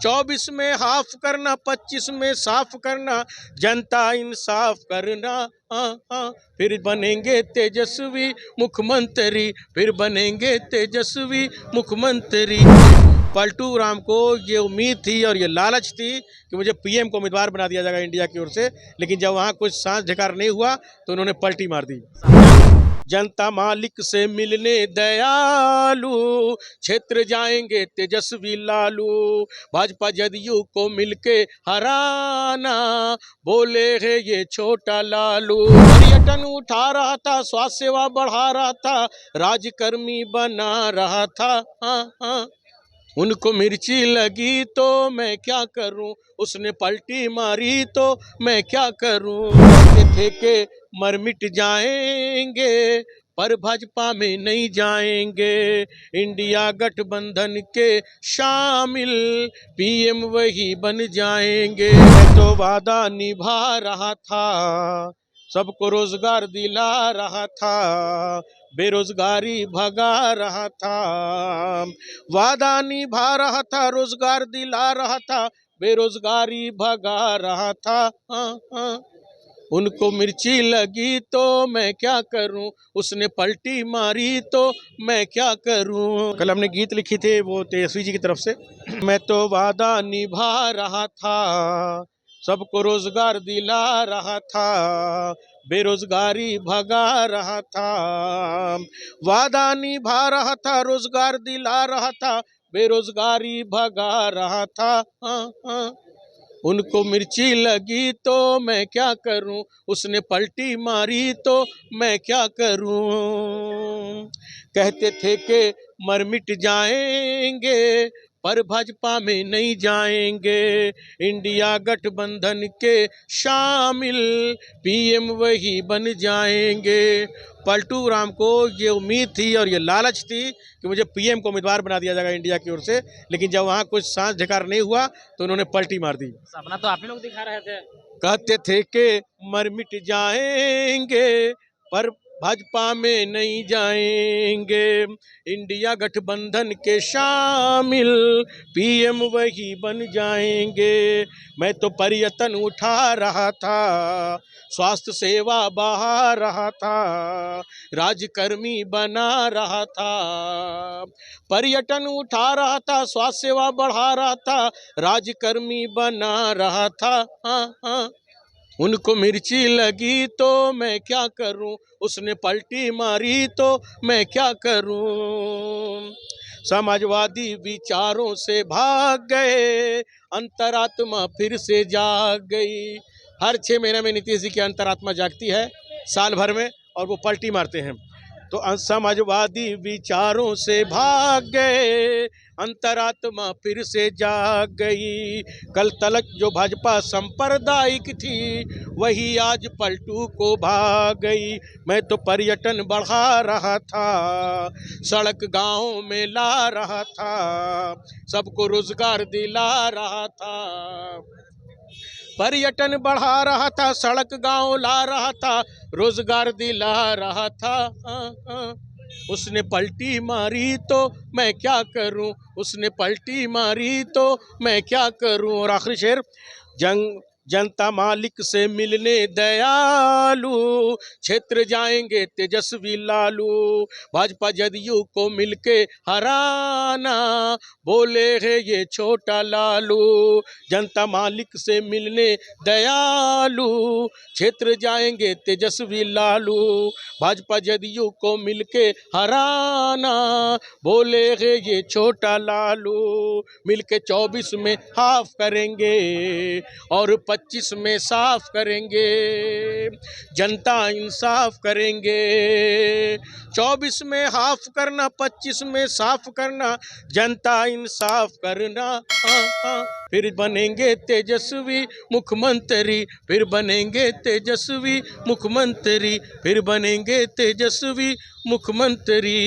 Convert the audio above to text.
24 में हाफ करना, 25 में साफ करना, जनता इंसाफ करना। हाँ हाँ, फिर बनेंगे तेजस्वी मुख्यमंत्री, फिर बनेंगे तेजस्वी मुख्यमंत्री। पलटू राम को ये उम्मीद थी और ये लालच थी कि मुझे पीएम को उम्मीदवार बना दिया जाएगा इंडिया की ओर से, लेकिन जब वहाँ कुछ सांस ढिकार नहीं हुआ तो उन्होंने पलटी मार दी। जनता मालिक से मिलने दयालु, क्षेत्र जाएंगे तेजस्वी लालू, भाजपा जदयू को मिलके हराना, बोले है ये छोटा लालू। पर्यटन उठा रहा था, स्वास्थ्य सेवा बढ़ा रहा था, राजकर्मी बना रहा था। हाँ हाँ, उनको मिर्ची लगी तो मैं क्या करूं, उसने पलटी मारी तो मैं क्या करूं। कहते थे कि मर मिट जाएंगे पर भाजपा में नहीं जाएंगे, इंडिया गठबंधन के शामिल, पीएम वही बन जाएंगे। मैं तो वादा निभा रहा था, सबको रोजगार दिला रहा था, बेरोजगारी भगा रहा था, वादा निभा रहा था, रोजगार दिला रहा था, बेरोजगारी भगा रहा था। हाँ हाँ, उनको मिर्ची लगी तो मैं क्या करूं, उसने पलटी मारी तो मैं क्या करूं। कल हमने गीत लिखी थे वो तेजस्वी जी की तरफ से। मैं तो वादा निभा रहा था, सबको रोजगार दिला रहा था, बेरोजगारी भगा रहा था, वादा निभा रहा था, रोजगार दिला रहा था, बेरोजगारी भगा रहा था। हाँ हाँ, उनको मिर्ची लगी तो मैं क्या करूं, उसने पलटी मारी तो मैं क्या करूं। कहते थे कि मर मिट जाएंगे पर भाजपा में नहीं जाएंगे, इंडिया गठबंधन के शामिल, पीएम वही बन जाएंगे। पलटू राम को ये उम्मीद थी और ये लालच थी कि मुझे पीएम को उम्मीदवार बना दिया जाएगा इंडिया की ओर से, लेकिन जब वहाँ कुछ सांस ढिकार नहीं हुआ तो उन्होंने पलटी मार दी। सपना तो आप ही लोग दिखा रहे थे। कहते थे कि मर मिट जाएंगे पर भाजपा में नहीं जाएंगे, इंडिया गठबंधन के शामिल, पीएम वही बन जाएंगे। मैं तो पर्यटन उठा रहा था, स्वास्थ्य सेवा बढ़ा रहा था, राजकर्मी बना रहा था, पर्यटन उठा रहा था, स्वास्थ्य सेवा बढ़ा रहा था, राजकर्मी बना रहा था। हाँ हाँ, उनको मिर्ची लगी तो मैं क्या करूं, उसने पलटी मारी तो मैं क्या करूं। समाजवादी विचारों से भाग गए, अंतरात्मा फिर से जाग गई। हर 6 महीने में नीतीश जी की अंतरात्मा जागती है साल भर में, और वो पलटी मारते हैं। तो समाजवादी विचारों से भाग गए, अंतरात्मा फिर से जाग गई। कल तलक जो भाजपा सांप्रदायिक थी वही आज पलटू को भाग गई। मैं तो पर्यटन बढ़ा रहा था, सड़क गांव में ला रहा था, सबको रोजगार दिला रहा था, पर्यटन बढ़ा रहा था, सड़क गांव ला रहा था, रोजगार दिला रहा था। हाँ हाँ, उसने पलटी मारी तो मैं क्या करूं, उसने पलटी मारी तो मैं क्या करूं। और आखिरी शेर, जनता मालिक से मिलने दयालु, क्षेत्र जाएंगे तेजस्वी लालू, भाजपा जदयू को मिलके हराना, बोले है ये छोटा लालू। जनता मालिक से मिलने दयालु, क्षेत्र जाएंगे तेजस्वी लालू, भाजपा जदयू को मिलके हराना, बोले है ये छोटा लालू। मिलके 24 में हाफ करेंगे और 25 में साफ करेंगे, जनता इंसाफ करेंगे। 24 में हाफ करना, 25 में साफ करना, जनता इंसाफ करना। हाँ हाँ, फिर बनेंगे तेजस्वी मुख्यमंत्री, फिर बनेंगे तेजस्वी मुख्यमंत्री, फिर बनेंगे तेजस्वी मुख्यमंत्री।